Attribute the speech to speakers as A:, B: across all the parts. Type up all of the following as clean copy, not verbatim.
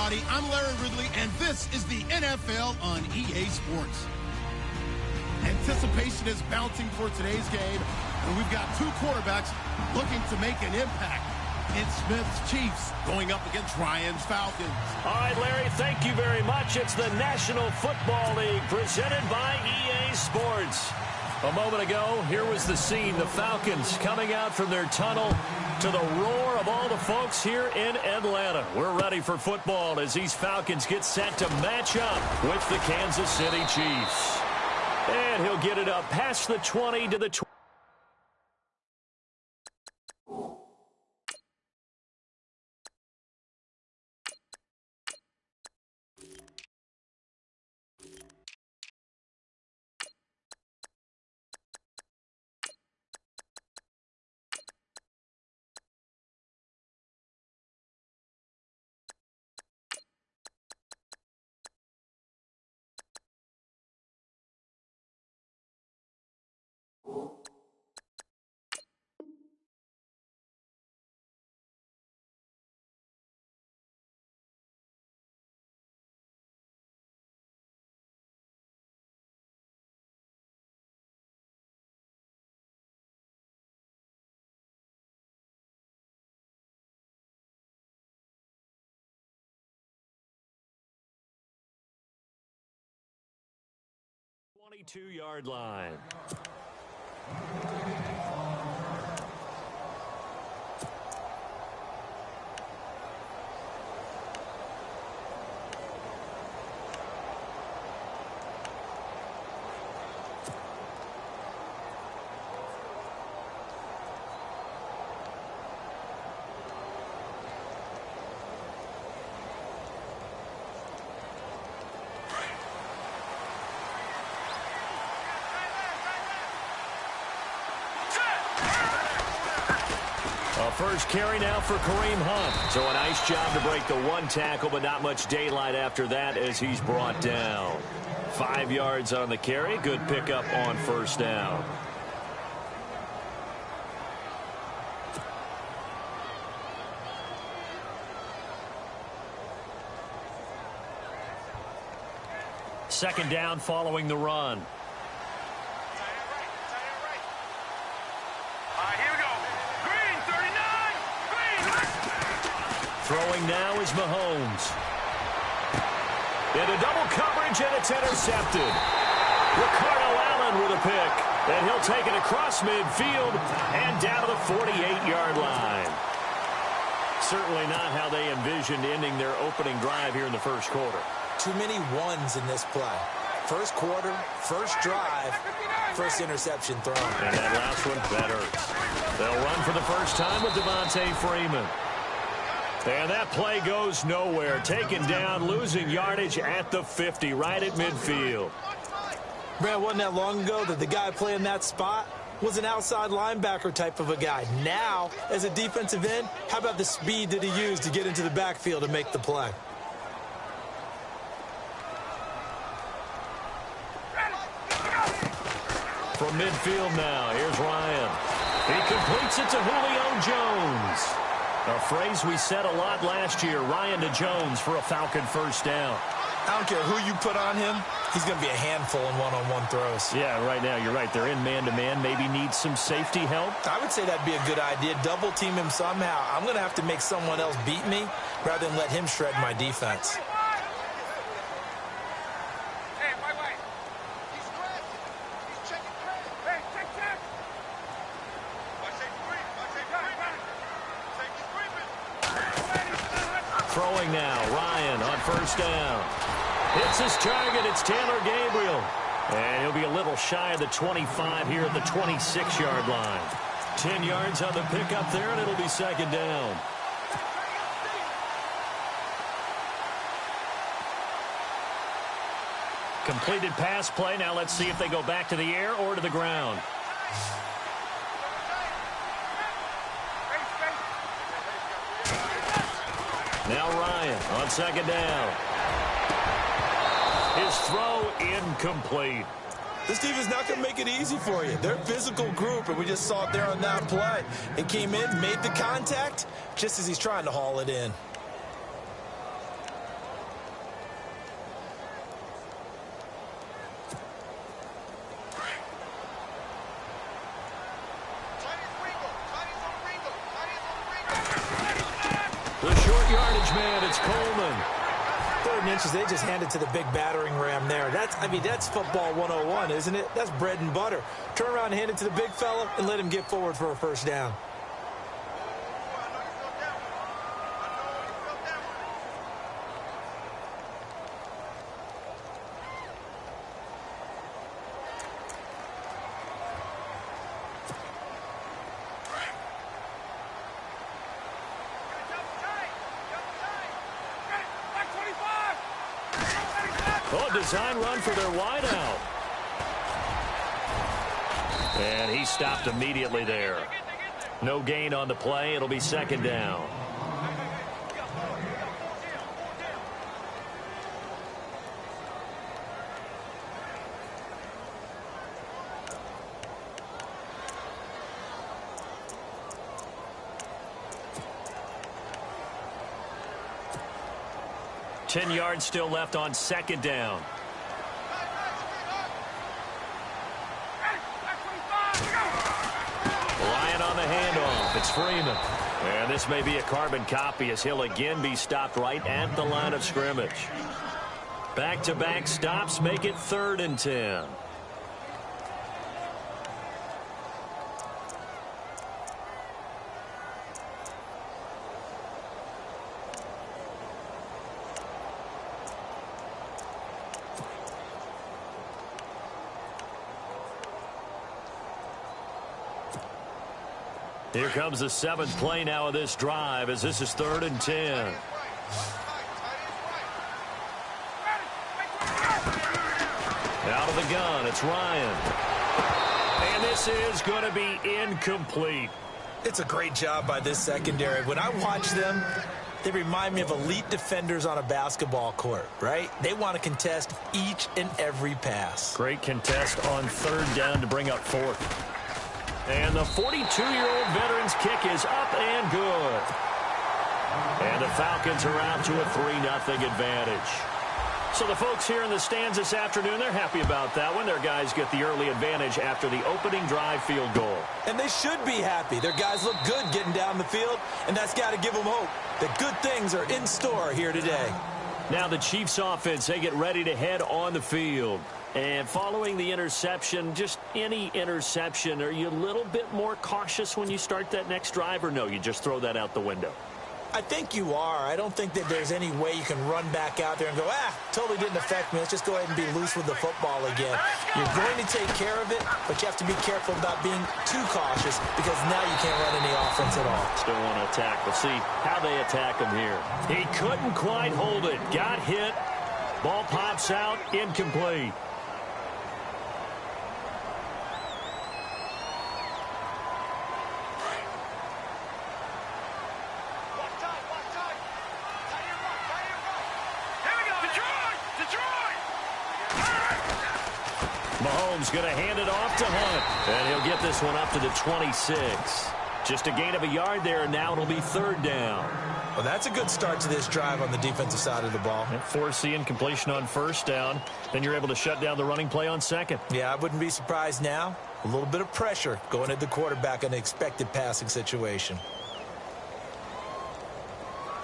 A: everybody. I'm Larry Ridley, and this is the NFL on EA Sports. Anticipation is bouncing for today's game, and we've got two quarterbacks looking to make an impact. It's Smith's Chiefs going up against Ryan's Falcons.
B: All right, Larry, thank you very much. It's the National Football League presented by EA Sports. A moment ago, here was the scene. The Falcons coming out from their tunnel to the roar of all the folks here in Atlanta. We're ready for football as these Falcons get set to match up with the Kansas City Chiefs. And he'll get it up past the 20 to the 20. Yard line. First carry now for Kareem Hunt. So a nice job to break the one tackle, but not much daylight after that as he's brought down. 5 yards on the carry. Good pickup on first down. Second down following the run. Throwing now is Mahomes. Into double coverage, and it's intercepted. Ricardo Allen with a pick. And he'll take it across midfield and down to the 48-yard line. Certainly not how they envisioned ending their opening drive here in the first quarter.
C: Too many ones in this play. First quarter, first drive, first interception thrown.
B: And that last one, that hurts. They'll run for the first time with Devontae Freeman. And that play goes nowhere. Taken down, losing yardage at the 50, right at midfield.
C: Brad, wasn't that long ago that the guy playing that spot was an outside linebacker type of a guy. Now, as a defensive end, how about the speed that he used to get into the backfield to make the play?
B: From midfield now, here's Ryan. He completes it to Julio Jones. A phrase we said a lot last year, Ryan to Jones for a Falcon first down.
C: I don't care who you put on him, he's going to be a handful in one-on-one throws.
B: Yeah, right now, you're right. They're in man-to-man, maybe needs some safety help.
C: I would say that'd be a good idea. Double team him somehow. I'm going to have to make someone else beat me rather than let him shred my defense.
B: Throwing now, Ryan on first down. Hits his target, it's Taylor Gabriel. And he'll be a little shy of the 25 here at the 26-yard line. 10 yards on the pickup there, and it'll be second down. Completed pass play. Now let's see if they go back to the air or to the ground. Now Ryan on second down. His throw incomplete.
C: This defense is not going to make it easy for you. They're a physical group, and we just saw it there on that play. It came in, made the contact, just as he's trying to haul it in. 7 inches. They just handed to the big battering ram there. That's football 101, isn't it? That's bread and butter. Turn around and hand it to the big fella and let him get forward for a first down.
B: Oh, design run for their wideout. And he stopped immediately there. No gain on the play. It'll be second down. Ten yards still left on second down. Ryan on the handoff. It's Freeman. And this may be a carbon copy as he'll again be stopped right at the line of scrimmage. Back-to-back stops make it 3rd and 10. Here comes the 7th play now of this drive as this is 3rd and 10. Out of the gun, it's Ryan. And this is going to be incomplete.
C: It's a great job by this secondary. When I watch them, they remind me of elite defenders on a basketball court, right? They want to contest each and every pass.
B: Great contest on 3rd down to bring up 4th. And the 42-year-old veteran's kick is up and good. And the Falcons are out to a 3-0 advantage. So the folks here in the stands this afternoon, they're happy about that one. Their guys get the early advantage after the opening drive field goal.
C: And they should be happy. Their guys look good getting down the field, and that's got to give them hope that good things are in store here today.
B: Now the Chiefs offense, they get ready to head on the field. And following the interception, just any interception, are you a little bit more cautious when you start that next drive, or no, you just throw that out the window?
C: I think you are. I don't think that there's any way you can run back out there and go, totally didn't affect me. Let's just go ahead and be loose with the football again. You're going to take care of it, but you have to be careful about being too cautious because now you can't run any offense at all.
B: Still want to attack. We'll see how they attack him here. He couldn't quite hold it. Got hit. Ball pops out. Incomplete. Mahomes going to hand it off to Hunt. And he'll get this one up to the 26. Just a gain of a yard there, and now it'll be 3rd down.
C: Well, that's a good start to this drive on the defensive side of the ball.
B: And force the incompletion on 1st down. Then you're able to shut down the running play on 2nd.
C: Yeah, I wouldn't be surprised now. A little bit of pressure going at the quarterback in an expected passing situation.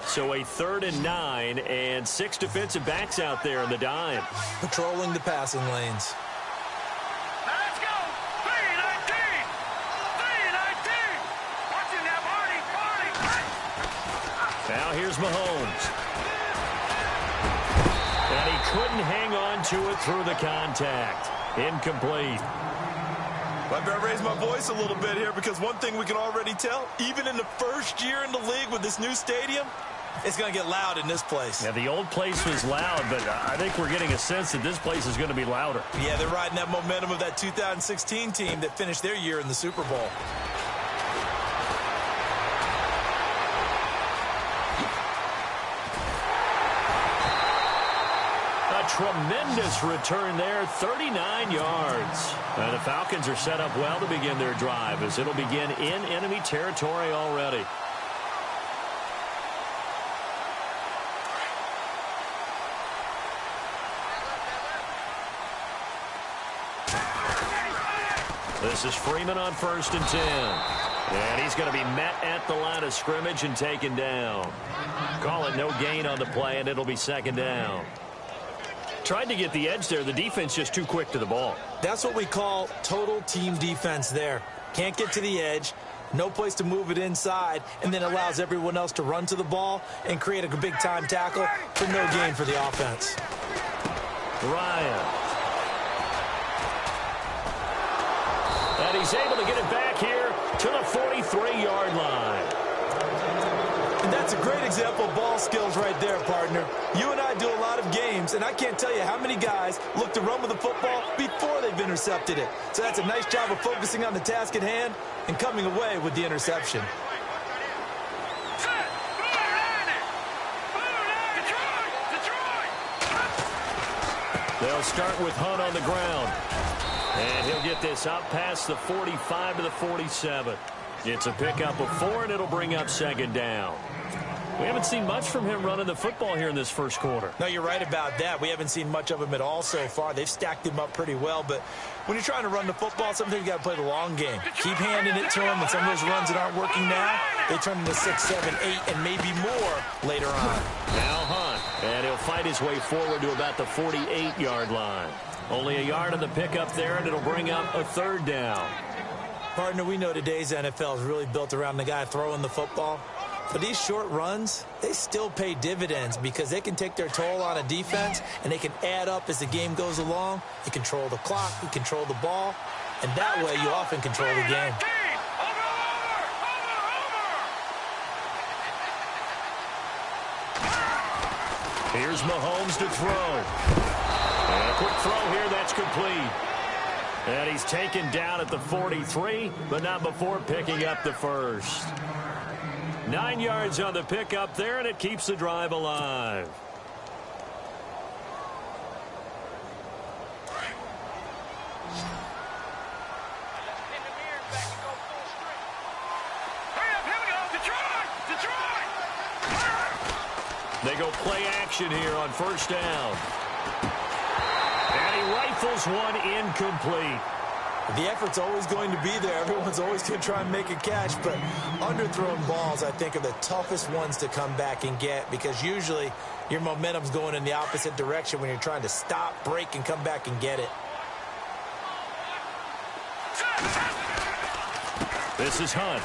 B: So a 3rd and 9, and 6 defensive backs out there in the dime.
C: Patrolling the passing lanes.
D: Let's go! 319! 319! Watching that party!
B: Now here's Mahomes. And he couldn't hang on to it through the contact. Incomplete.
C: I better raise my voice a little bit here because one thing we can already tell, even in the first year in the league with this new stadium, it's going to get loud in this place.
B: Yeah, the old place was loud, but I think we're getting a sense that this place is going to be louder.
C: Yeah, they're riding that momentum of that 2016 team that finished their year in the Super Bowl.
B: A tremendous return there, 39 yards. And the Falcons are set up well to begin their drive as it'll begin in enemy territory already. This is Freeman on 1st and 10. And he's going to be met at the line of scrimmage and taken down. Call it no gain on the play, and it'll be second down. Tried to get the edge there. The defense just too quick to the ball.
C: That's what we call total team defense there. Can't get to the edge, no place to move it inside, and then allows everyone else to run to the ball and create a big-time tackle for no gain for the offense.
B: Ryan. And he's able to get it back here to the 43-yard line.
C: And that's a great example of ball skills right there, partner. You and I do a lot of games, and I can't tell you how many guys look to run with the football before they've intercepted it. So that's a nice job of focusing on the task at hand and coming away with the interception.
B: They'll start with Hunt on the ground. And he'll get this up past the 45 to the 47. It's a pickup of 4, and it'll bring up second down. We haven't seen much from him running the football here in this first quarter.
C: No, you're right about that. We haven't seen much of him at all so far. They've stacked him up pretty well, but when you're trying to run the football, sometimes you got to play the long game. Keep handing it to him, and some of those runs that aren't working now, they turn into 6, 7, 8, and maybe more later on.
B: Now Hunt, and he'll fight his way forward to about the 48-yard line. Only a yard on the pickup there, and it'll bring up a third down.
C: Partner, we know today's NFL is really built around the guy throwing the football. But these short runs, they still pay dividends because they can take their toll on a defense, and they can add up as the game goes along. You control the clock, you control the ball, and that way you often control the game.
B: Here's Mahomes to throw. And a quick throw here, that's complete. And he's taken down at the 43, but not before picking up the first. 9 yards on the pickup there, and it keeps the drive alive. They go play action here on first down. And he rifles one incomplete.
C: The effort's always going to be there. Everyone's always going to try and make a catch, but underthrown balls, I think, are the toughest ones to come back and get because usually your momentum's going in the opposite direction when you're trying to stop, break, and come back and get it.
B: This is Hunt.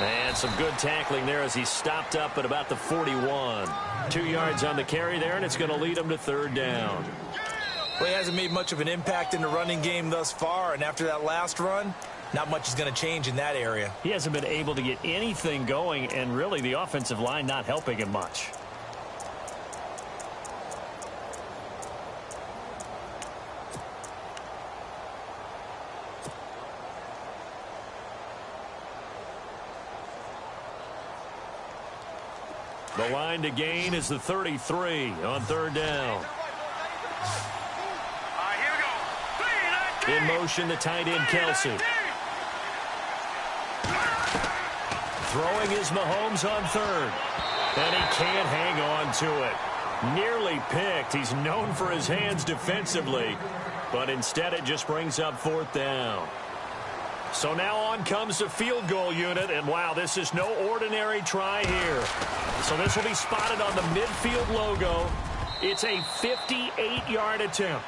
B: And some good tackling there as he stopped up at about the 41. 2 yards on the carry there, and it's going to lead him to third down.
C: Well, he hasn't made much of an impact in the running game thus far, and after that last run, not much is going to change in that area.
B: He hasn't been able to get anything going, and really the offensive line not helping him much. The line to gain is the 33 on third down. In motion, the tight end, Kelsey. Throwing is Mahomes on third. And he can't hang on to it. Nearly picked. He's known for his hands defensively. But instead, it just brings up fourth down. So now on comes the field goal unit. And wow, this is no ordinary try here. So this will be spotted on the midfield logo. It's a 58-yard attempt.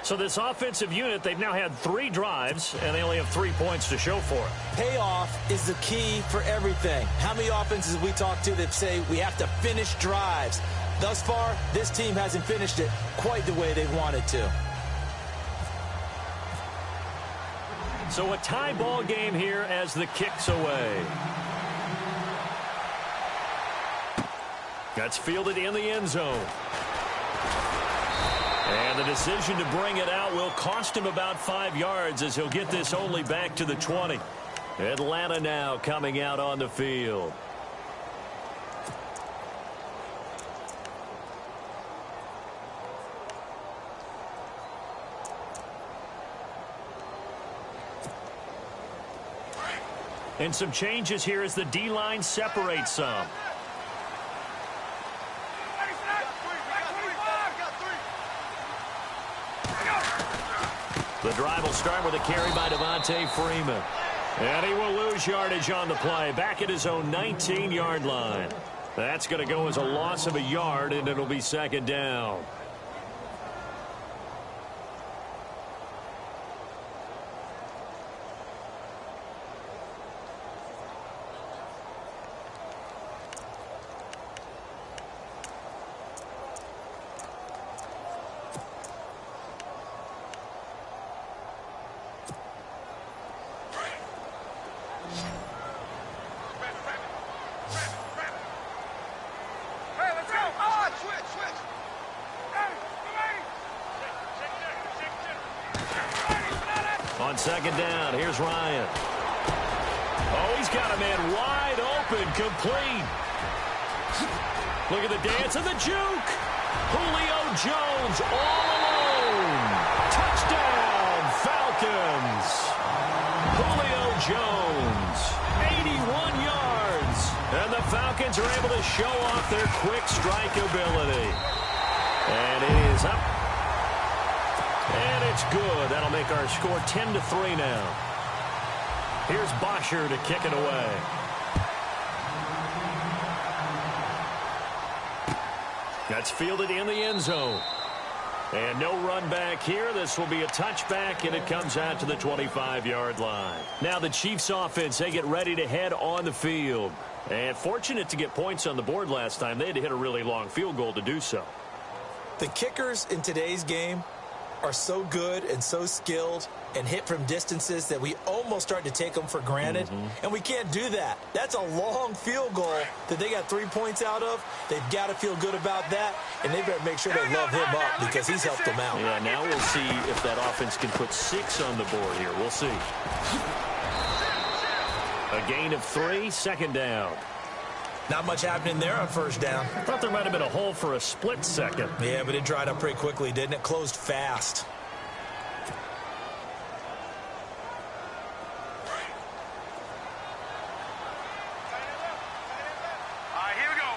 B: So this offensive unit, they've now had 3 drives, and they only have 3 points to show for it.
C: Payoff is the key for everything. How many offenses we talk to that say we have to finish drives? Thus far, this team hasn't finished it quite the way they wanted to.
B: So a tie ball game here as the kick's away. That's fielded in the end zone. And the decision to bring it out will cost him about 5 yards as he'll get this only back to the 20. Atlanta now coming out on the field. And some changes here as the D-line separates some. The drive will start with a carry by Devontae Freeman. And he will lose yardage on the play. Back at his own 19-yard line. That's going to go as a loss of a yard, and it'll be second down. On second down, here's Ryan. Oh, he's got a man wide open, complete. Look at the dance and the juke. Julio Jones all alone. Touchdown, Falcons. Julio Jones, 81 yards. And the Falcons are able to show off their quick strike ability. And it is up. And it's good. That'll make our score 10-3 now. Here's Bosher to kick it away. That's fielded in the end zone. And no run back here. This will be a touchback, and it comes out to the 25-yard line. Now the Chiefs offense, they get ready to head on the field. And fortunate to get points on the board last time. They had to hit a really long field goal to do so.
C: The kickers in today's game are so good and so skilled and hit from distances that we almost start to take them for granted. And we can't do that. That's a long field goal that they got 3 points out of. They've got to feel good about that, and they better make sure they love him up because he's helped them out.
B: Yeah, now we'll see if that offense can put 6 on the board here. We'll see. A gain of 3, second down.
C: Not much happening there on first down.
B: I thought there might have been a hole for a split second.
C: Yeah, but it dried up pretty quickly, didn't it? Closed fast.
D: Here we go.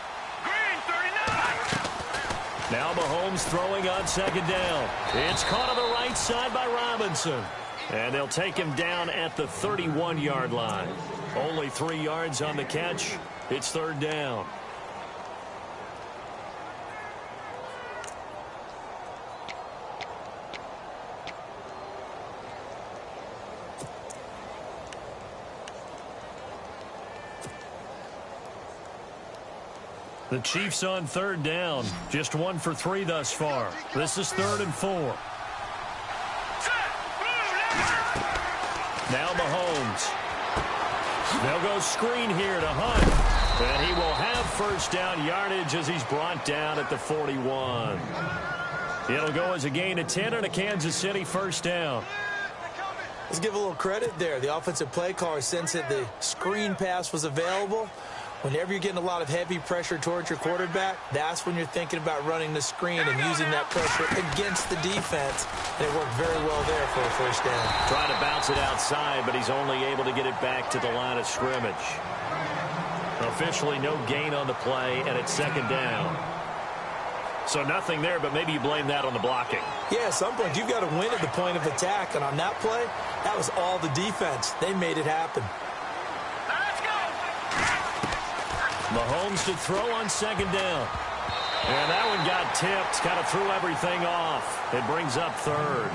D: Green, 39.
B: Now Mahomes throwing on second down. It's caught on the right side by Robinson. And they'll take him down at the 31-yard line. Only 3 yards on the catch. It's third down. The Chiefs on third down. Just 1 for 3 thus far. This is 3rd and 4. Now Mahomes. They'll go screen here to Hunt. And he will have first down yardage as he's brought down at the 41. It'll go as a gain of 10 and a Kansas City first down.
C: Let's give a little credit there. The offensive play caller sensed that the screen pass was available. Whenever you're getting a lot of heavy pressure towards your quarterback, that's when you're thinking about running the screen and using that pressure against the defense. And it worked very well there for a first down.
B: Trying to bounce it outside, but he's only able to get it back to the line of scrimmage. Officially no gain on the play, and it's second down. So nothing there, but maybe you blame that on the blocking.
C: Yeah, at some point you've got to win at the point of attack, and on that play, that was all the defense. They made it happen.
B: Mahomes to throw on second down. And that one got tipped, kind of threw everything off. It brings up third.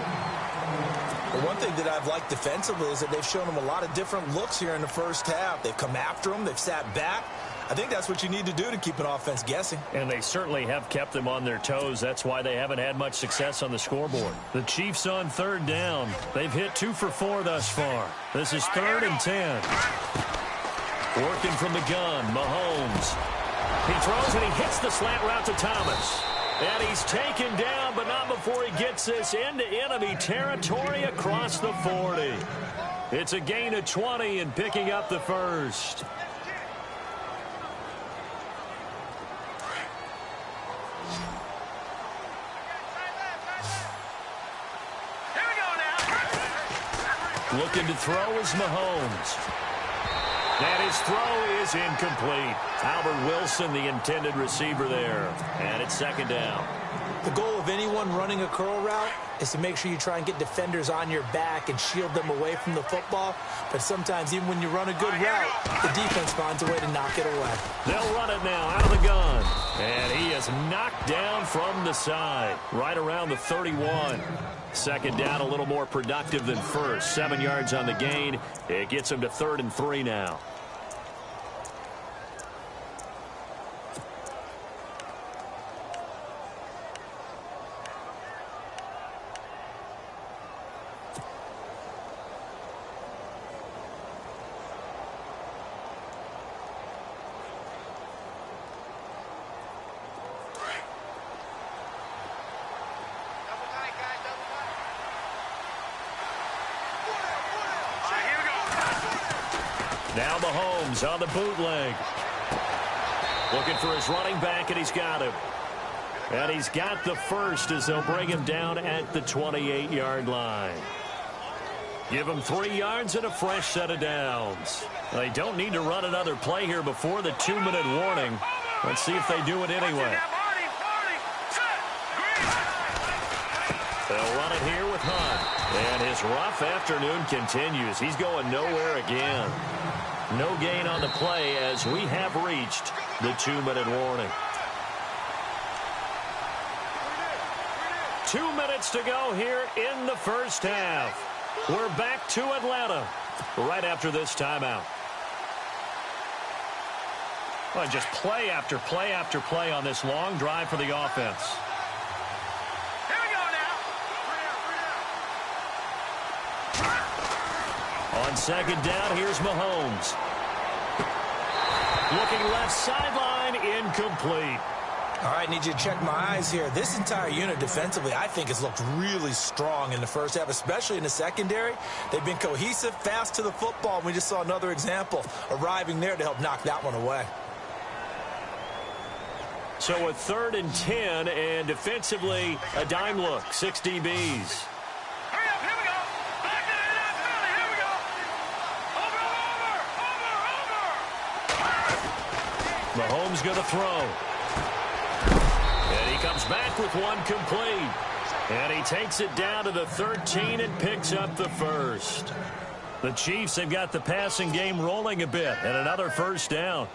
C: The one thing that I've liked defensively is that they've shown them a lot of different looks here in the first half. They've come after them. They've sat back. I think that's what you need to do to keep an offense guessing.
B: And they certainly have kept them on their toes. That's why they haven't had much success on the scoreboard. The Chiefs on third down. They've hit 2 for 4 thus far. This is 3rd and 10. Working from the gun, Mahomes. He throws and he hits the slant route to Thomas. And he's taken down, but not before he gets this into enemy territory across the 40. It's a gain of 20 and picking up the first.
D: Here we go now.
B: Looking to throw is Mahomes. And his throw is incomplete. Albert Wilson, the intended receiver there. And it's second down.
C: The goal of anyone running a curl route is to make sure you try and get defenders on your back and shield them away from the football. But sometimes, even when you run a good route, the defense finds a way to knock it away.
B: They'll run it now out of the gun. And he is knocked down from the side, right around the 31. Second down, a little more productive than first. 7 yards on the gain. It gets him to 3rd and 3 now. Now Mahomes on the bootleg. Looking for his running back, and he's got him. And he's got the first as they'll bring him down at the 28-yard line. Give him 3 yards and a fresh set of downs. They don't need to run another play here before the 2-minute warning. Let's see if they do it anyway. They'll run it here with Hunt. And his rough afternoon continues. He's going nowhere again. No gain on the play as we have reached the 2-minute warning. 2 minutes to go here in the first half. We're back to Atlanta right after this timeout. Well, just play after play after play on this long drive for the offense.
D: Here we go now.
B: On second down, here's Mahomes. Looking left sideline, incomplete.
C: All right, need you to check my eyes here. This entire unit defensively, I think, has looked really strong in the first half, especially in the secondary. They've been cohesive, fast to the football, and we just saw another example arriving there to help knock that one away.
B: So a 3rd and 10, and defensively, a dime look, 6 DBs.
D: Hurry up, here we go. Back to the left belly, here we go. Over.
B: Mahomes going to throw. And he comes back with one complete. And he takes it down to the 13 and picks up the first. The Chiefs have got the passing game rolling a bit, and another first down.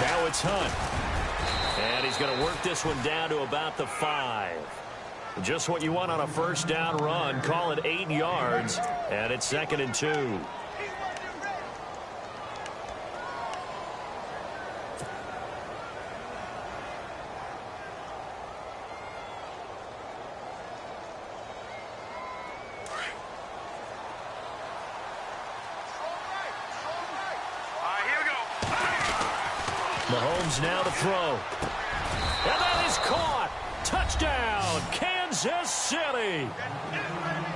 B: Now it's Hunt. And he's going to work this one down to about the 5. Just what you want on a first down run. Call it 8 yards. And it's 2nd and 2.
D: Here we go.
B: Mahomes now to throw. And that is caught. Touchdown, Kansas City.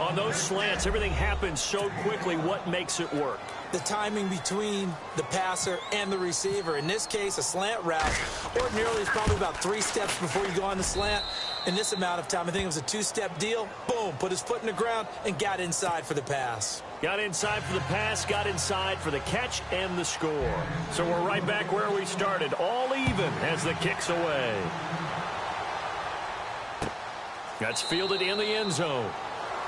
B: On those slants, everything happens so quickly. What makes it work?
C: The timing between the passer and the receiver. In this case, a slant route ordinarily is probably about 3 steps before you go on the slant. In this amount of time, I think it was a 2-step deal. Boom, put his foot in the ground and got inside for the pass.
B: Got inside for the pass, got inside for the catch and the score. So we're right back where we started, all even as the kick's away. That's fielded in the end zone.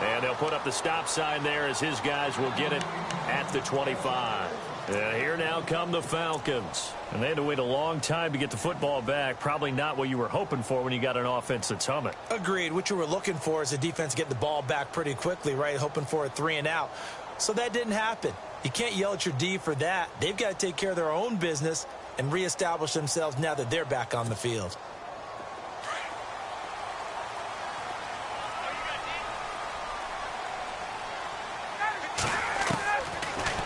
B: And they'll put up the stop sign there as his guys will get it at the 25. And here now come the Falcons. And they had to wait a long time to get the football back. Probably not what you were hoping for when you got an offense that's humming.
C: Agreed. What you were looking for is the defense get the ball back pretty quickly, right? Hoping for a 3 and out. So that didn't happen. You can't yell at your D for that. They've got to take care of their own business and reestablish themselves now that they're back on the field.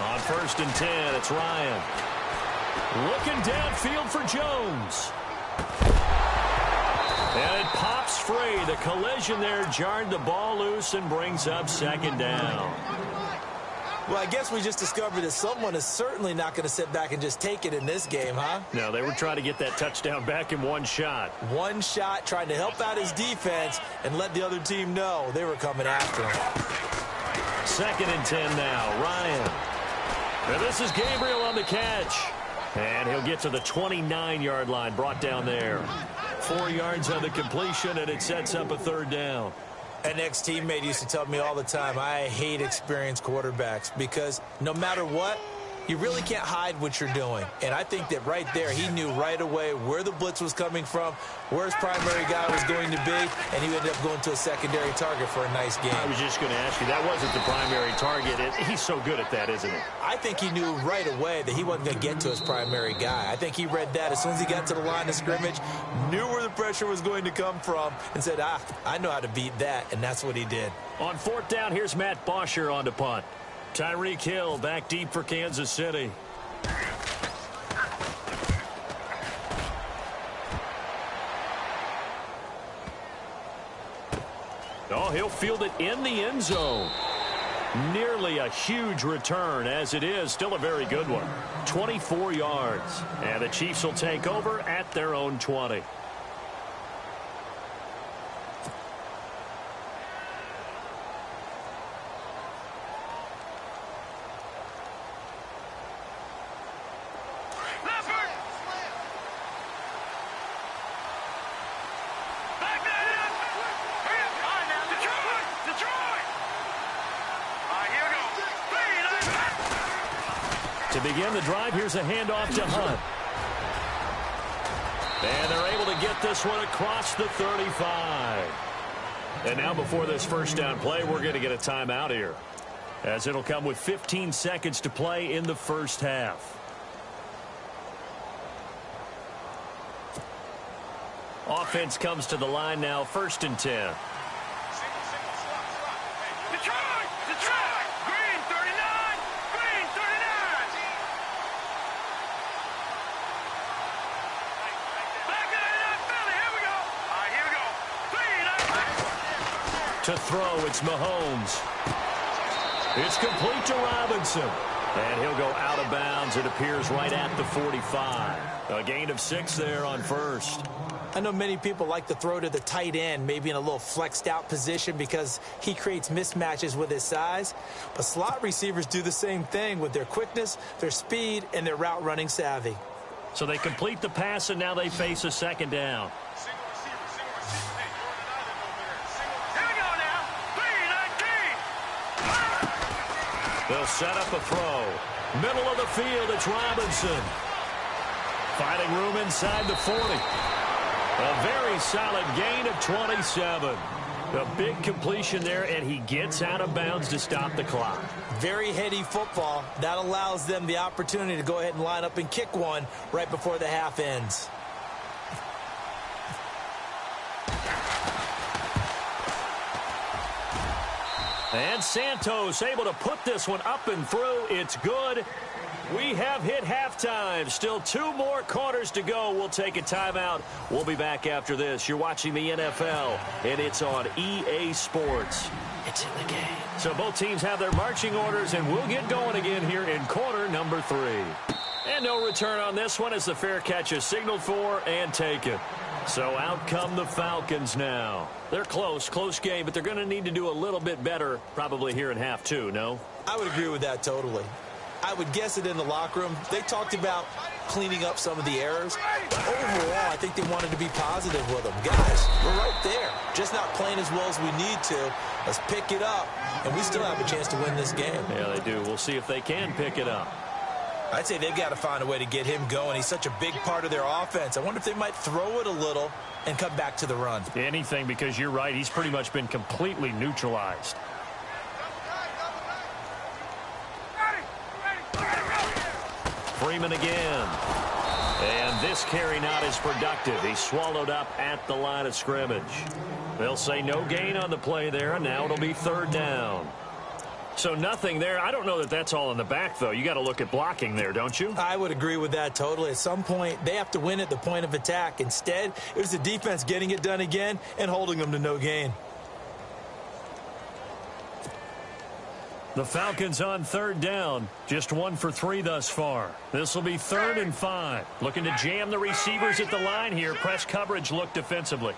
B: On 1st and 10, it's Ryan. Looking downfield for Jones. And it pops free. The collision there jarred the ball loose and brings up 2nd down.
C: Well, I guess we just discovered that someone is certainly not going to sit back and just take it in this game, huh?
B: No, they were trying to get that touchdown back in one shot.
C: One shot, trying to help out his defense and let the other team know they were coming after him.
B: 2nd and 10 now. Ryan. And this is Gabriel on the catch. And he'll get to the 29-yard line, brought down there. 4 yards on the completion, and it sets up a 3rd down.
C: An ex-teammate used to tell me all the time, I hate experienced quarterbacks because no matter what, you really can't hide what you're doing. And I think that right there, he knew right away where the blitz was coming from, where his primary guy was going to be, and he ended up going to a secondary target for a nice game.
B: I was just going to ask you, that wasn't the primary target. He's so good at that, isn't he?
C: I think he knew right away that he wasn't going to get to his primary guy. I think he read that as soon as he got to the line of scrimmage, knew where the pressure was going to come from, and said, I know how to beat that, and that's what he did.
B: On 4th down, here's Matt Bosher on to punt. Tyreek Hill back deep for Kansas City. Oh, he'll field it in the end zone. Nearly a huge return, as it is still a very good one. 24 yards. And the Chiefs will take over at their own 20. To begin the drive, here's a handoff to Hunt. And they're able to get this one across the 35. And now before this 1st down play, we're going to get a timeout here, as it'll come with 15 seconds to play in the 1st half. Offense comes to the line now, 1st and 10. To throw, it's Mahomes. It's complete to Robinson. And he'll go out of bounds. It appears right at the 45. A gain of 6 there on 1st.
C: I know many people like to throw to the tight end, maybe in a little flexed out position because he creates mismatches with his size. But slot receivers do the same thing with their quickness, their speed, and their route running savvy.
B: So they complete the pass, and now they face a 2nd down. They'll set up a throw. Middle of the field, it's Robinson. Finding room inside the 40. A very solid gain of 27. A big completion there, and he gets out of bounds to stop the clock.
C: Very heady football. That allows them the opportunity to go ahead and line up and kick one right before the half ends.
B: And Santos able to put this one up and through. It's good. We have hit halftime. Still 2 more quarters to go. We'll take a timeout. We'll be back after this. You're watching the NFL, and it's on EA Sports. It's in the game. So both teams have their marching orders, and we'll get going again here in quarter number 3. And no return on this one as the fair catch is signaled for and taken. So out come the Falcons now. They're close game, but they're going to need to do a little bit better probably here in half 2, no?
C: I would agree with that totally. I would guess it in the locker room. They talked about cleaning up some of the errors. Overall, I think they wanted to be positive with them. Guys, we're right there. Just not playing as well as we need to. Let's pick it up, and we still have a chance to win this game.
B: Yeah, they do. We'll see if they can pick it up.
C: I'd say they've got to find a way to get him going. He's such a big part of their offense. I wonder if they might throw it a little and come back to the run.
B: Anything, because you're right. He's pretty much been completely neutralized. Freeman again. And this carry not as productive. He's swallowed up at the line of scrimmage. They'll say no gain on the play there, and now it'll be 3rd down. So nothing there. I don't know that that's all in the back, though. You got to look at blocking there, don't you?
C: I would agree with that totally. At some point, they have to win at the point of attack. Instead, it was the defense getting it done again and holding them to no gain.
B: The Falcons on third down. Just 1 for 3 thus far. This will be 3rd and 5. Looking to jam the receivers at the line here. Press coverage look defensively.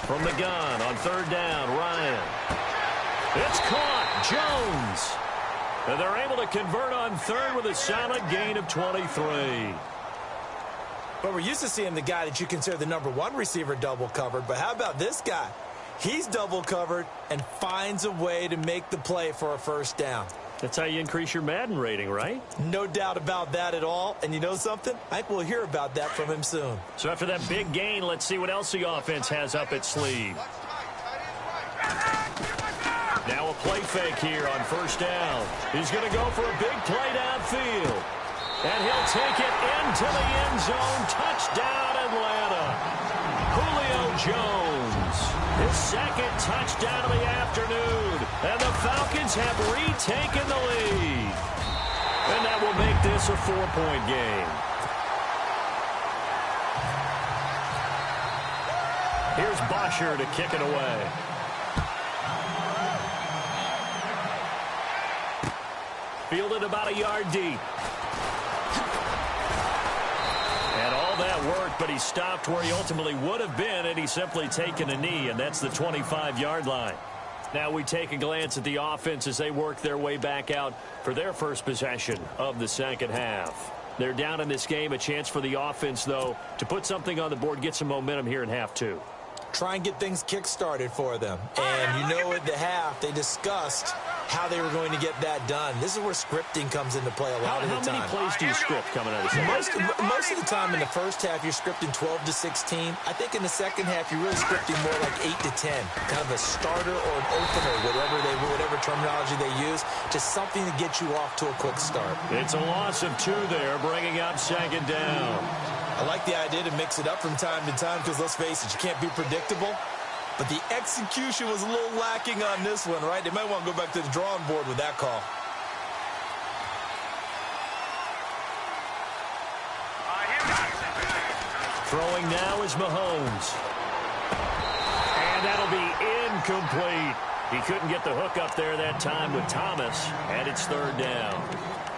B: From the gun on third down, Ryan. It's caught. Jones. And they're able to convert on third with a solid gain of 23.
C: But we're used to seeing the guy that you consider the #1 receiver double covered. But how about this guy? He's double covered and finds a way to make the play for a first down.
B: That's how you increase your Madden rating, right?
C: No doubt about that at all. And you know something? I think we'll hear about that from him soon.
B: So after that big gain, let's see what else the offense has up its sleeve. Now a play fake here on first down. He's going to go for a big play downfield. And he'll take it into the end zone. Touchdown, Atlanta. Julio Jones. His second touchdown of the afternoon. And the Falcons have retaken the lead. And that will make this a 4-point game. Here's Bosher to kick it away. Fielded about a yard deep. And all that work, but he stopped where he ultimately would have been had he simply taken a knee, and that's the 25-yard line. Now we take a glance at the offense as they work their way back out for their first possession of the second half. They're down in this game. A chance for the offense, though, to put something on the board, get some momentum here in half two.
C: Try and get things kick-started for them. And you know at the half, they discussed how they were going to get that done. This is where scripting comes into play a lot of the time.
B: How many plays do you script coming out of the second?
C: Most of the time in the first half, you're scripting 12 to 16. I think in the second half, you're really scripting more like 8 to 10. Kind of a starter or an opener, whatever terminology they use, just something to get you off to a quick start.
B: It's a loss of 2 there, bringing up second down.
C: I like the idea to mix it up from time to time because, let's face it, you can't be predictable. But the execution was a little lacking on this one, right? They might want to go back to the drawing board with that call.
B: Throwing now is Mahomes. And that'll be incomplete. He couldn't get the hook up there that time with Thomas, and it's third down.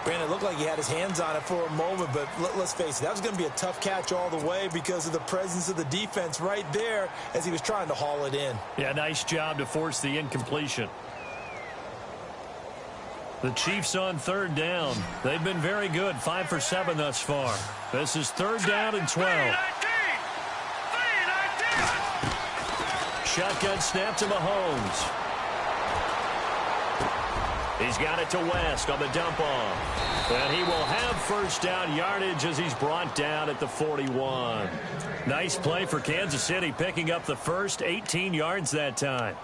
C: Brandon, it looked like he had his hands on it for a moment, but let's face it, that was going to be a tough catch all the way because of the presence of the defense right there as he was trying to haul it in.
B: Yeah, nice job to force the incompletion. The Chiefs on third down. They've been very good, 5 for 7 thus far. This is third down and 12. Shotgun snap to Mahomes. He's got it to West on the dump off. And he will have first down yardage as he's brought down at the 41. Nice play for Kansas City, picking up the first 18 yards that time.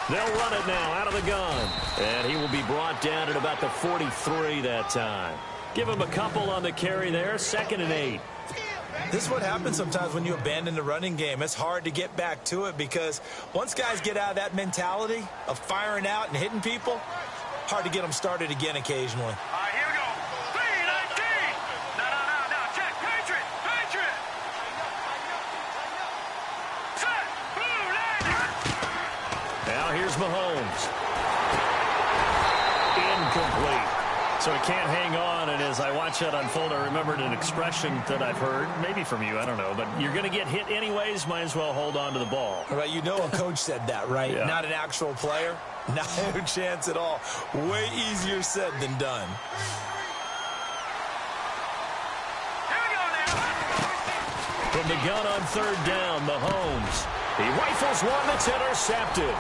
B: They'll run it now out of the gun. And he will be brought down at about the 43 that time. Give him a couple on the carry there. 2nd and 8.
C: This is what happens sometimes when you abandon the running game. It's hard to get back to it because once guys get out of that mentality of firing out and hitting people, hard to get them started again occasionally.
D: All right, here we go. 3-19. No. Check. Patriot. Set. Blue landing.
B: Now here's Mahomes. Incomplete. So he can't hang on, and as I watch that unfold, I remembered an expression that I've heard, maybe from you, I don't know, but you're going to get hit anyways, might as well hold on to the ball.
C: Right, you know a coach said that, right?
B: Yeah.
C: Not an actual player. No chance at all. Way easier said than done.
D: Here we go now.
B: From the gun on third down, Mahomes. He rifles one that's intercepted.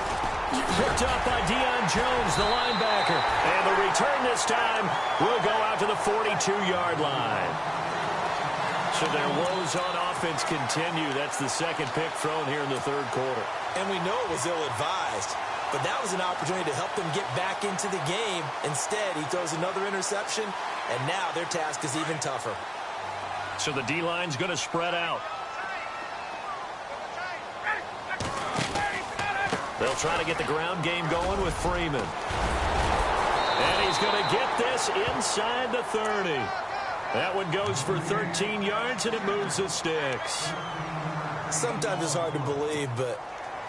B: Picked up by Deion Jones, the linebacker. And the return this time will go out to the 42-yard line. So their woes on offense continue. That's the second pick thrown here in the third quarter.
C: And we know it was ill-advised, but that was an opportunity to help them get back into the game. Instead, he throws another interception, and now their task is even tougher.
B: So the D-line's going to spread out. They'll try to get the ground game going with Freeman. And he's going to get this inside the 30. That one goes for 13 yards, and it moves the sticks.
C: Sometimes it's hard to believe, but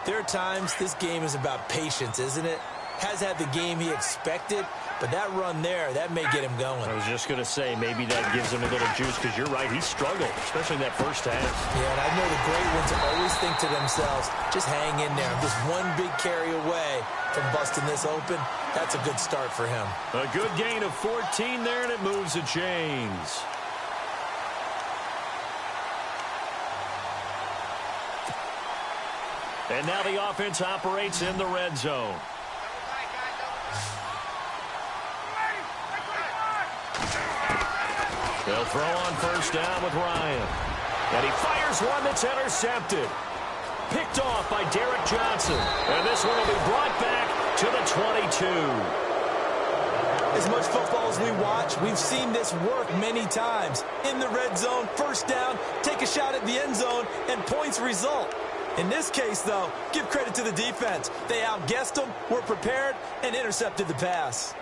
C: there are times this game is about patience, isn't it? Has had the game he expected, but that run there, that may get him going.
B: I was just going to say, maybe that gives him a little juice, because you're right, he struggled, especially in that first half.
C: Yeah, and I know the great ones always think to themselves, just hang in there. Just one big carry away from busting this open. That's a good start for him.
B: A good gain of 14 there, and it moves the chains. And now the offense operates in the red zone. They'll throw on first down with Ryan. And he fires one that's intercepted. Picked off by Derek Johnson. And this one will be brought back to the 22.
C: As much football as we watch, we've seen this work many times. In the red zone, first down, take a shot at the end zone, and points result. In this case, though, give credit to the defense. They outguessed them, were prepared, and intercepted the pass.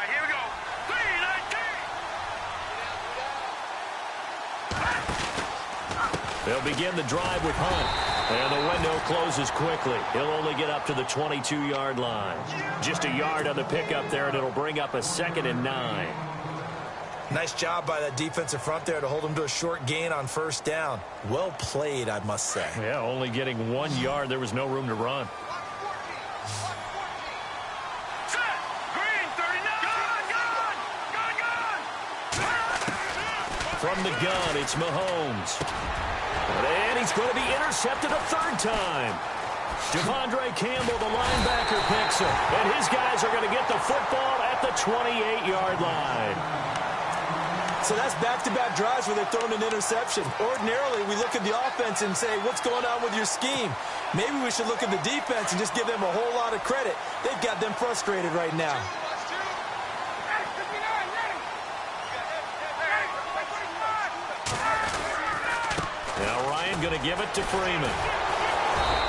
D: Here we go. 3-19.
B: They'll begin the drive with Hunt. And the window closes quickly. He'll only get up to the 22-yard line. Just a yard on the pickup there, and it'll bring up a 2nd and 9.
C: Nice job by that defensive front there to hold him to a short gain on first down. Well played, I must say.
B: Yeah, only getting 1 yard. There was no room to run.
D: Set. Green, 39. Gun.
B: From the gun, it's Mahomes. And he's going to be intercepted a 3rd time. Devondre Campbell, the linebacker, picks him. And his guys are going to get the football at the 28-yard line.
C: So that's back-to-back drives where they've thrown an interception. Ordinarily, we look at the offense and say, what's going on with your scheme? Maybe we should look at the defense and just give them a whole lot of credit. They've got them frustrated right now.
B: Now Ryan going to give it to Freeman.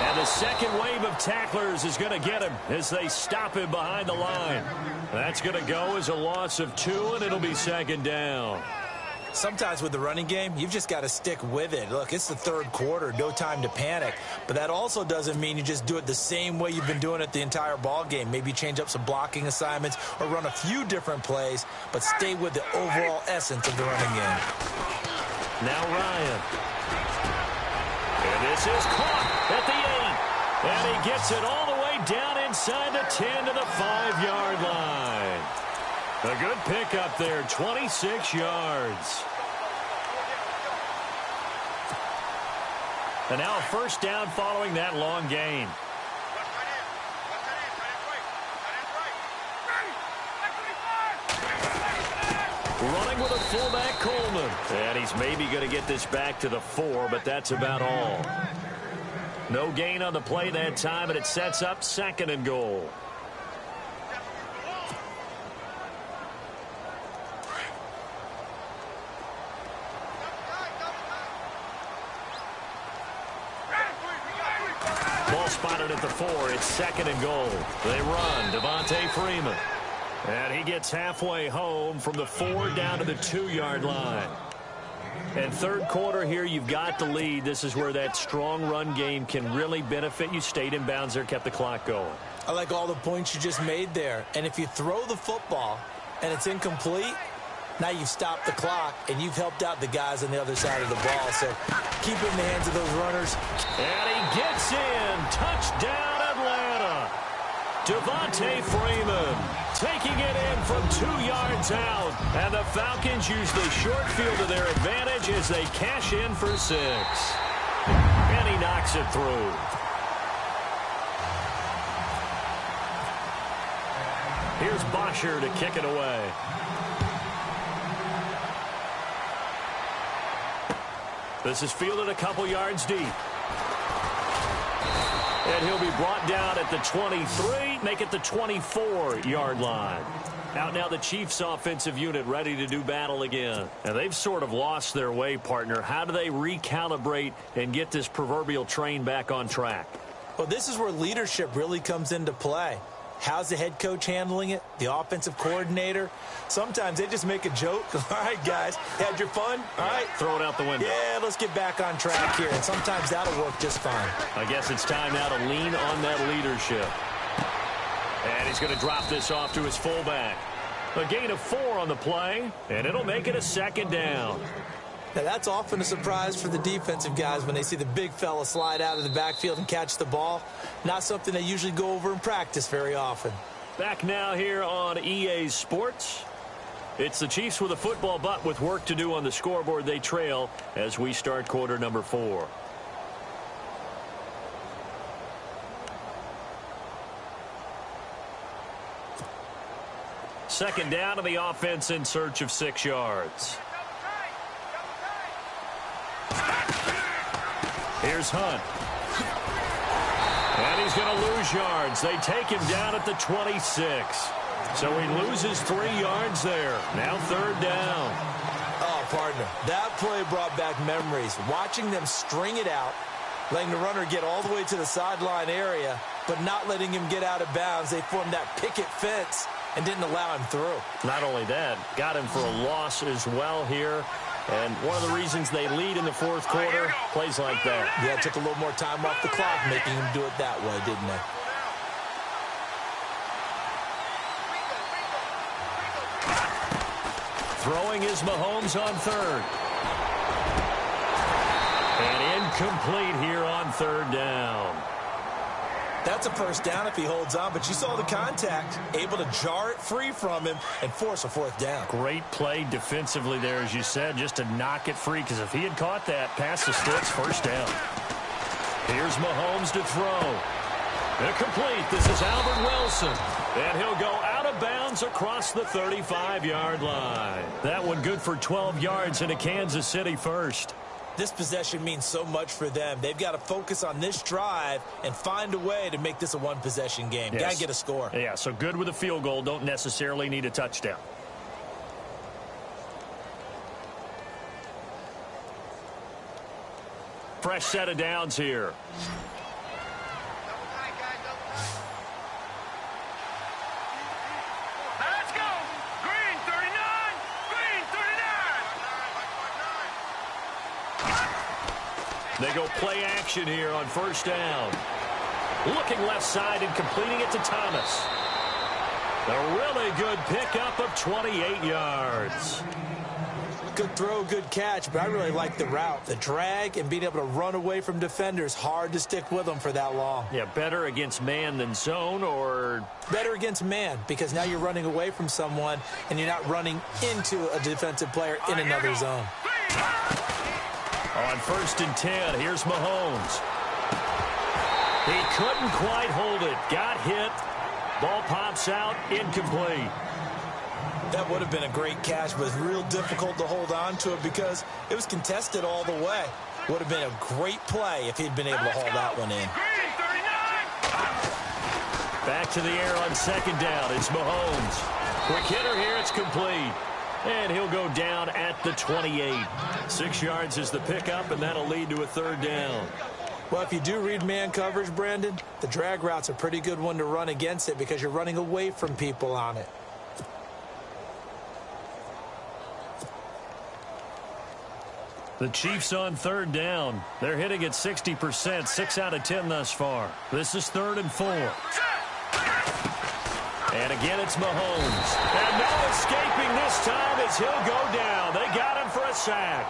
B: And the second wave of tacklers is going to get him as they stop him behind the line. That's going to go as a loss of 2, and it'll be 2nd down.
C: Sometimes with the running game, you've just got to stick with it. Look, it's the 3rd quarter, no time to panic. But that also doesn't mean you just do it the same way you've been doing it the entire ball game. Maybe change up some blocking assignments or run a few different plays, but stay with the overall essence of the running game.
B: Now Ryan. And this is caught at the 8. And he gets it all the way down inside the 10 to the 5-yard line. A good pickup there, 26 yards. And now a first down following that long gain. Running with a fullback, Coleman. And he's maybe going to get this back to the 4, but that's about all. No gain on the play that time, and it sets up 2nd and goal. Ball spotted at the 4. It's 2nd and goal. They run. Devontae Freeman. And he gets halfway home from the 4 down to the 2-yard line. And 3rd quarter here, you've got the lead. This is where that strong run game can really benefit you. Stayed in bounds there, kept the clock going.
C: I like all the points you just made there. And if you throw the football and it's incomplete, now you've stopped the clock and you've helped out the guys on the other side of the ball. So keep it in the hands of those runners.
B: And he gets in. Touchdown, Atlanta. Devontae Freeman taking it in from 2 yards out. And the Falcons use the short field to their advantage as they cash in for 6. Knocks it through. Here's Bosher to kick it away. This is fielded a couple yards deep. And he'll be brought down at the 23, make it the 24-yard line. Out now the Chiefs offensive unit ready to do battle again. And they've sort of lost their way, partner. How do they recalibrate and get this proverbial train back on track?
C: Well, this is where leadership really comes into play. How's the head coach handling it? The offensive coordinator? Sometimes they just make a joke. All right, guys, had your fun? All right.
B: Throw it out the window.
C: Yeah, let's get back on track here. And sometimes that'll work just fine.
B: I guess it's time now to lean on that leadership. And he's going to drop this off to his fullback. A gain of 4 on the play, and it'll make it a 2nd down.
C: Now, that's often a surprise for the defensive guys when they see the big fella slide out of the backfield and catch the ball. Not something they usually go over in practice very often.
B: Back now here on EA Sports. It's the Chiefs with a football, but with work to do on the scoreboard. They trail as we start quarter number 4. Second down, and the offense in search of 6 yards. Here's Hunt. And he's going to lose yards. They take him down at the 26. So he loses 3 yards there. Now 3rd down.
C: Oh, partner, that play brought back memories. Watching them string it out, letting the runner get all the way to the sideline area, but not letting him get out of bounds. They formed that picket fence and didn't allow him through.
B: Not only that, got him for a loss as well here. And one of the reasons they lead in the 4th quarter, plays like that.
C: Yeah, it took a little more time off the clock, making him do it that way, didn't it?
B: Throwing is Mahomes on 3rd. And incomplete here on 3rd down.
C: That's a 1st down if he holds on, but you saw the contact, able to jar it free from him and force a 4th down.
B: Great play defensively there, as you said, just to knock it free, because if he had caught that, past the sticks, 1st down. Here's Mahomes to throw. Incomplete. This is Albert Wilson. And he'll go out of bounds across the 35-yard line. That one good for 12 yards into Kansas City 1st.
C: This possession means so much for them. They've got to focus on this drive and find a way to make this a one-possession game.
B: Yes.
C: Got to get a score.
B: Yeah, so good with a field goal. Don't necessarily need a touchdown. Fresh set of downs here.
D: Let's go. Green 39. Green 39.
B: They go play action here on 1st down. Looking left side and completing it to Thomas. A really good pickup of 28 yards.
C: Good throw, good catch, but I really like the route. The drag and being able to run away from defenders. Hard to stick with them for that long.
B: Yeah, better against man than zone, or?
C: Better against man, because now you're running away from someone and you're not running into a defensive player in another zone.
B: On 1st and 10, here's Mahomes. He couldn't quite hold it. Got hit. Ball pops out. Incomplete.
C: That would have been a great catch, but it's real difficult to hold on to it because it was contested all the way. Would have been a great play if he'd been able to haul that one in.
B: Back to the air on 2nd down. It's Mahomes. Quick hitter here. It's complete. And he'll go down at the 28. 6 yards is the pickup, and that'll lead to a 3rd down.
C: Well, if you do read man coverage, Brandon, the drag route's a pretty good one to run against it because you're running away from people on it.
B: The Chiefs on 3rd down. They're hitting at 60%, 6 out of 10 thus far. This is 3rd and 4. And again, it's Mahomes. And no escaping this time as he'll go down. They got him for a sack.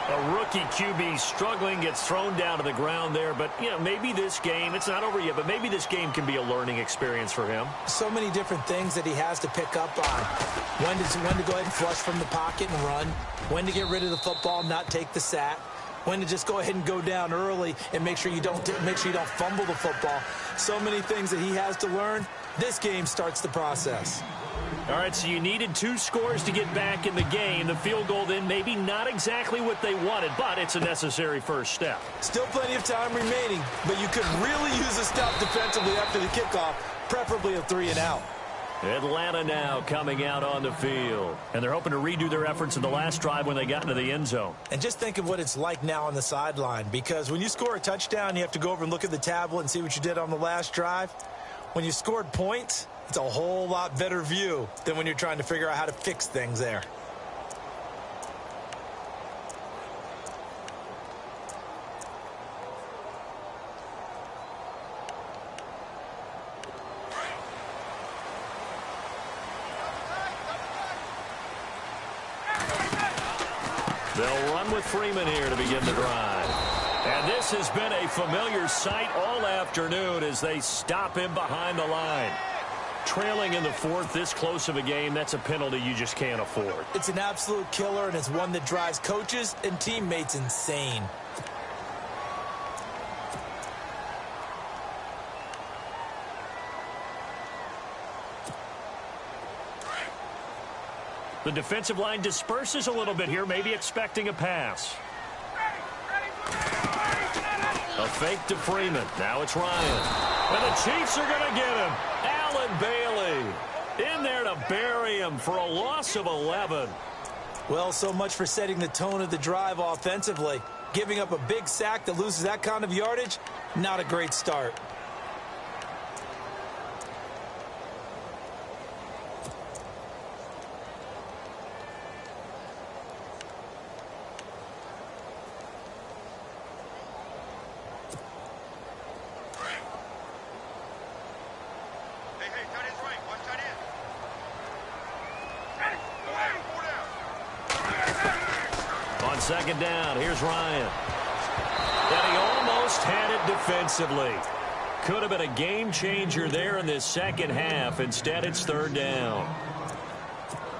B: A rookie QB struggling, gets thrown down to the ground there. But, you know, maybe this game, it's not over yet, but maybe this game can be a learning experience for him.
C: So many different things that he has to pick up on. When to go ahead and flush from the pocket and run. When to get rid of the football, not take the sack. when to just go ahead and go down early and make sure you don't fumble the football. So many things that he has to learn. This game starts the process.
B: All right, so you needed 2 scores to get back in the game. The field goal then maybe not exactly what they wanted, but it's a necessary first step.
C: Still plenty of time remaining, but you could really use a stop defensively after the kickoff, preferably a 3-and-out.
B: Atlanta now coming out on the field. And they're hoping to redo their efforts in the last drive when they got into the end zone.
C: And just think of what it's like now on the sideline, because when you score a touchdown, you have to go over and look at the tablet and see what you did on the last drive. When you scored points, it's a whole lot better view than when you're trying to figure out how to fix things there.
B: They'll run with Freeman here to begin the drive. And this has been a familiar sight all afternoon as they stop him behind the line. Trailing in the 4th, this close of a game, that's a penalty you just can't afford.
C: It's an absolute killer, and it's one that drives coaches and teammates insane.
B: The defensive line disperses a little bit here, maybe expecting a pass. A fake to Freeman. Now it's Ryan. And the Chiefs are going to get him. Allen Bailey in there to bury him for a loss of 11.
C: Well, so much for setting the tone of the drive offensively. Giving up a big sack that loses that kind of yardage, not a great start.
B: Second down, here's Ryan. And he almost had it defensively. Could have been a game changer there in this second half. Instead, it's 3rd down.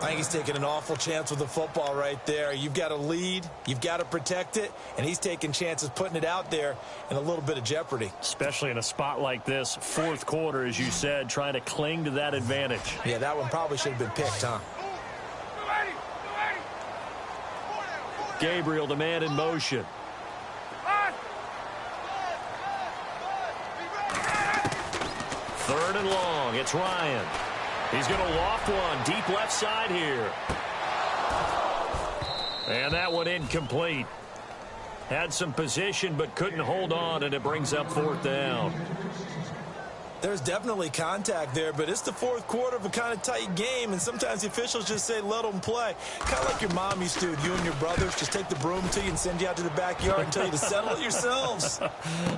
C: I think he's taking an awful chance with the football right there. You've got to lead, you've got to protect it, and he's taking chances putting it out there in a little bit of jeopardy.
B: Especially in a spot like this, 4th quarter, as you said, trying to cling to that advantage.
C: Yeah, that one probably should have been picked, huh?
B: Gabriel, the man in motion. 3rd and long. It's Ryan. He's going to loft one deep left side here. And that one incomplete. Had some position but couldn't hold on, and it brings up 4th down.
C: There's definitely contact there, but it's the 4th quarter of a kind of tight game, and sometimes the officials just say, let them play. Kind of like your mom used to with you and your brothers. Just take the broom to you and send you out to the backyard and tell you to settle it yourselves.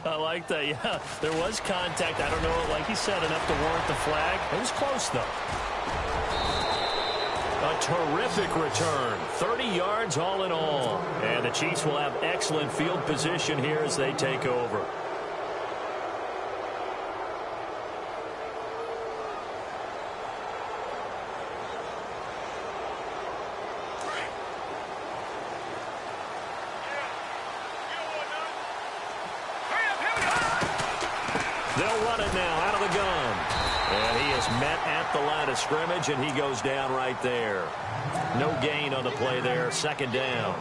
B: I like that, yeah. There was contact. I don't know, like he said, enough to warrant the flag. It was close, though. A terrific return. 30 yards all in all. And the Chiefs will have excellent field position here as they take over. They'll run it now out of the gun. And he is met at the line of scrimmage, and he goes down right there. No gain on the play there. 2nd down.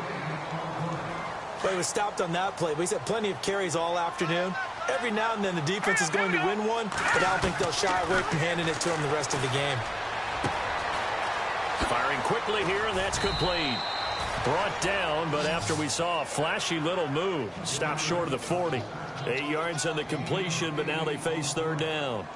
C: Well, he was stopped on that play, but he's had plenty of carries all afternoon. Every now and then the defense is going to win one, but I don't think they'll shy away from handing it to him the rest of the game.
B: Firing quickly here, and that's complete. Brought down, but after we saw a flashy little move, stopped short of the 40. 8 yards on the completion, but now they face 3rd down.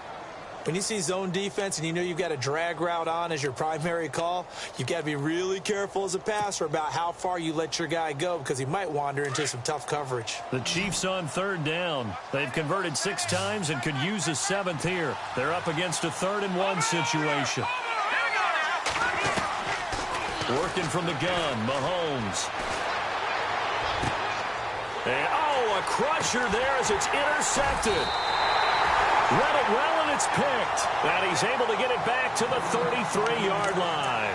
C: When you see zone defense and you know you've got a drag route on as your primary call, you've got to be really careful as a passer about how far you let your guy go because he might wander into some tough coverage.
B: The Chiefs on 3rd down. They've converted 6 times and could use a 7th here. They're up against a 3rd and 1 situation. Working from the gun, Mahomes. And, a crusher there as it's intercepted. Read it well, and it's picked. And he's able to get it back to the 33-yard line.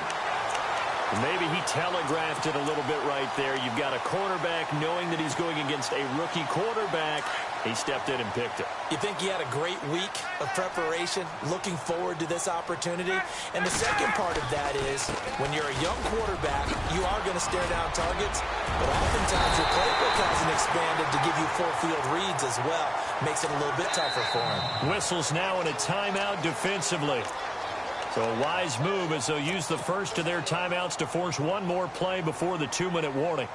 B: Maybe he telegraphed it a little bit right there. You've got a cornerback knowing that he's going against a rookie quarterback. He stepped in and picked it.
C: You think he had a great week of preparation, looking forward to this opportunity? And the second part of that is, when you're a young quarterback, you are going to stare down targets, but oftentimes your playbook hasn't expanded to give you full field reads as well. Makes it a little bit tougher for him.
B: Whistles now in a timeout defensively. So a wise move as they'll use the first of their timeouts to force one more play before the 2-minute warning.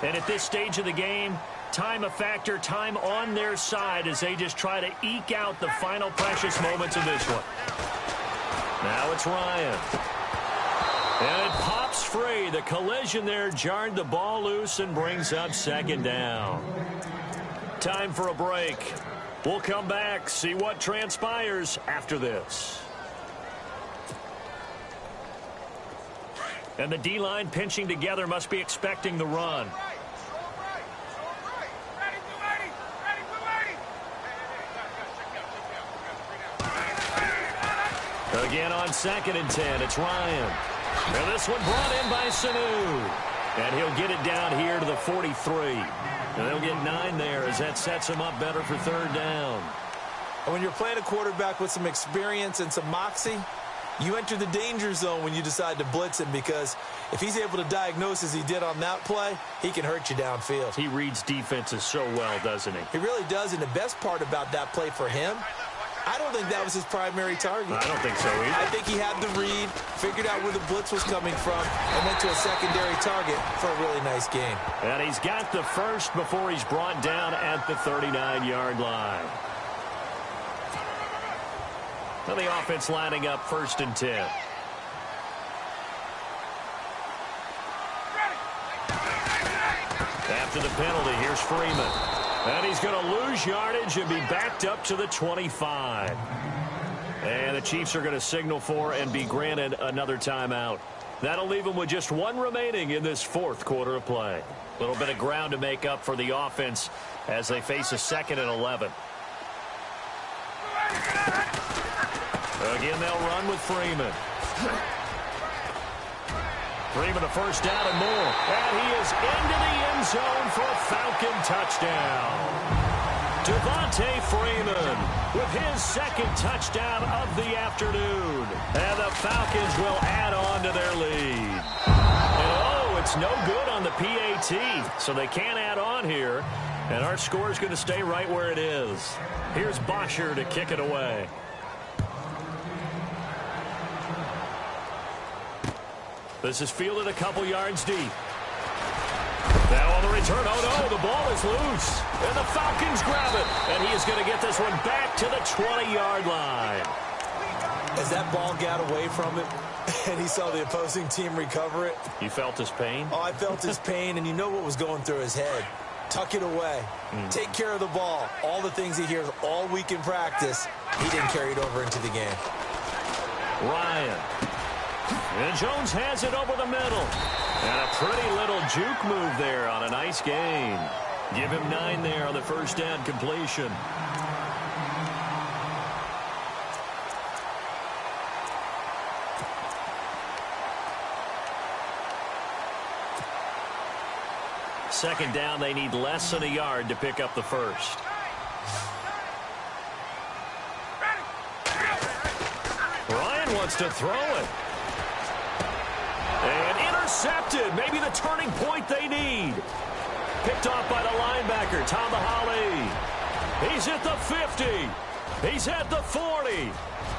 B: And at this stage of the game, time a factor, time on their side as they just try to eke out the final precious moments of this one. Now it's Ryan. And it pops free. The collision there jarred the ball loose and brings up second down. Time for a break. We'll come back, see what transpires after this. And the D-line pinching together must be expecting the run. Again on 2nd and 10, it's Ryan. And this one brought in by Sanu. And he'll get it down here to the 43. And they'll get 9 there as that sets him up better for 3rd down.
C: And when you're playing a quarterback with some experience and some moxie, you enter the danger zone when you decide to blitz him, because if he's able to diagnose as he did on that play, he can hurt you downfield.
B: He reads defenses so well, doesn't he?
C: He really does, and the best part about that play for him, I don't think that was his primary target.
B: I don't think so either.
C: I think he had the read, figured out where the blitz was coming from, and went to a secondary target for a really nice game.
B: And he's got the first before he's brought down at the 39-yard line. Now the offense lining up 1st and 10. After the penalty, here's Freeman. And he's going to lose yardage and be backed up to the 25. And the Chiefs are going to signal for and be granted another timeout. That'll leave them with just 1 remaining in this 4th quarter of play. A little bit of ground to make up for the offense as they face a 2nd and 11. Again, they'll run with Freeman. Freeman a 1st down and more. And he is into the end zone for a Falcon touchdown. Devontae Freeman with his 2nd touchdown of the afternoon. And the Falcons will add on to their lead. And oh, it's no good on the PAT, so they can't add on here. And our score is going to stay right where it is. Here's Bosher to kick it away. This is fielded a couple yards deep. Now on the return, oh no, the ball is loose. And the Falcons grab it. And he is going to get this one back to the 20-yard line.
C: As that ball got away from him and he saw the opposing team recover it.
B: You felt his pain?
C: Oh, I felt his pain, and you know what was going through his head. Tuck it away. Take care of the ball. All the things he hears all week in practice, he didn't carry it over into the game.
B: Ryan. And Jones has it over the middle. And a pretty little juke move there on a nice gain. Give him 9 there on the 1st down completion. Second down, they need less than a yard to pick up the first. Ryan wants to throw it. And intercepted. Maybe the turning point they need. Picked off by the linebacker, Tamahali. He's at the 50. He's at the 40.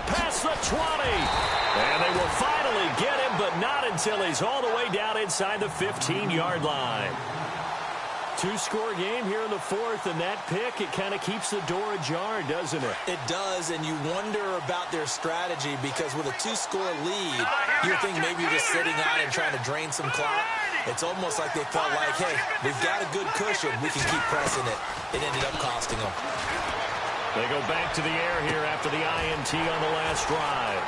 B: Past the 20. And they will finally get him, but not until he's all the way down inside the 15-yard line. 2-score game here in the 4th, and that pick, it kind of keeps the door ajar, doesn't it?
C: It does, and you wonder about their strategy, because with a 2-score lead, you think maybe you're just sitting out and trying to drain some clock. It's almost like they felt like, hey, we've got a good cushion. We can keep pressing it. It ended up costing them.
B: They go back to the air here after the INT on the last drive.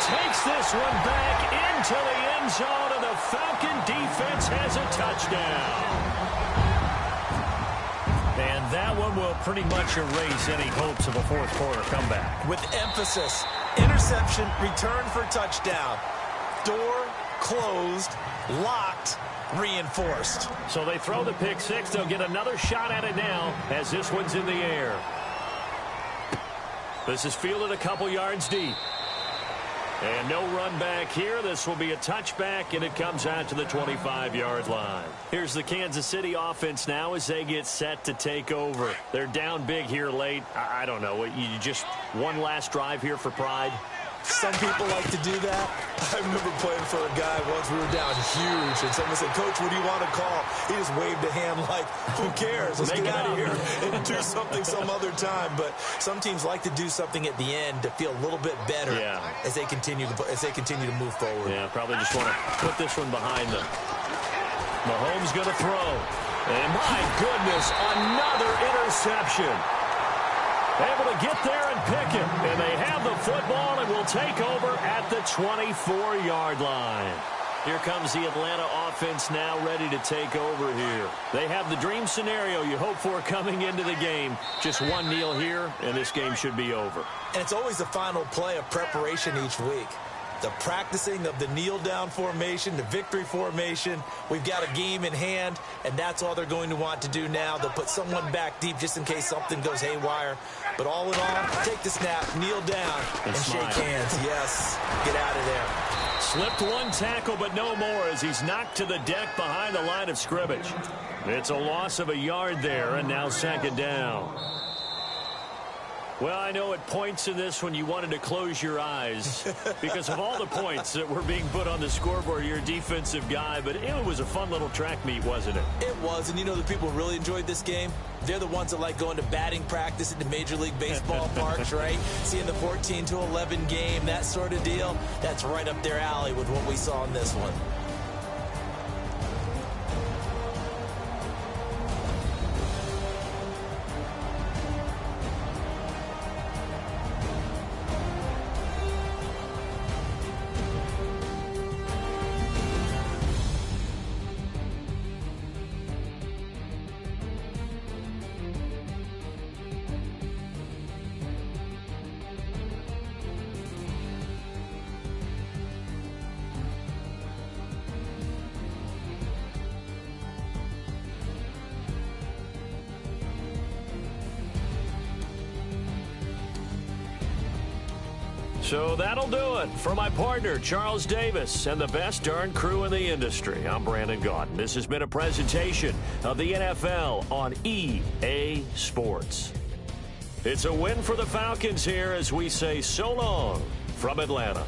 B: Takes this one back into the end zone, and the Falcon defense has a touchdown. that one will pretty much erase any hopes of a fourth-quarter comeback.
C: With emphasis, interception, return for touchdown. Door closed, locked, reinforced.
B: So they throw the pick six. They'll get another shot at it now as this one's in the air. This is fielded a couple yards deep. And no run back here. This will be a touchback, and it comes out to the 25-yard line. Here's the Kansas City offense now as they get set to take over. They're down big here late. I don't know. You just one last drive here for pride?
C: Some people like to do that. I remember playing for a guy once. We were down huge, and someone said, "Coach, what do you want to call?" He just waved a hand like, "Who cares? Let's get out of here and do something some other time." But some teams like to do something at the end to feel a little bit better as they continue to move forward.
B: Yeah, probably just want to put this one behind them. Mahomes going to throw, and my goodness, another interception. Able to get there and pick it. And they have the football and will take over at the 24-yard line. Here comes the Atlanta offense now ready to take over here. They have the dream scenario you hope for coming into the game. Just one kneel here, and this game should be over.
C: And it's always the final play of preparation each week. The practicing of the kneel-down formation, the victory formation. We've got a game in hand, and that's all they're going to want to do now. They'll put someone back deep just in case something goes haywire. But all in all, take the snap, kneel down, and shake hands. Yes, get out of there.
B: Slipped one tackle, but no more as he's knocked to the deck behind the line of scrimmage. It's a loss of a yard there, and now second down. Well, I know at points in this when you wanted to close your eyes because of all the points that were being put on the scoreboard. You're a defensive guy, but it was a fun little track meet, wasn't it?
C: It was, and you know the people who really enjoyed this game? They're the ones that like going to batting practice at the Major League Baseball parks, right? Seeing the 14-11 game, that sort of deal. That's right up their alley with what we saw in this one.
B: So that'll do it for my partner, Charles Davis, and the best darn crew in the industry. I'm Brandon Gaudin. This has been a presentation of the NFL on EA Sports. It's a win for the Falcons here as we say so long from Atlanta.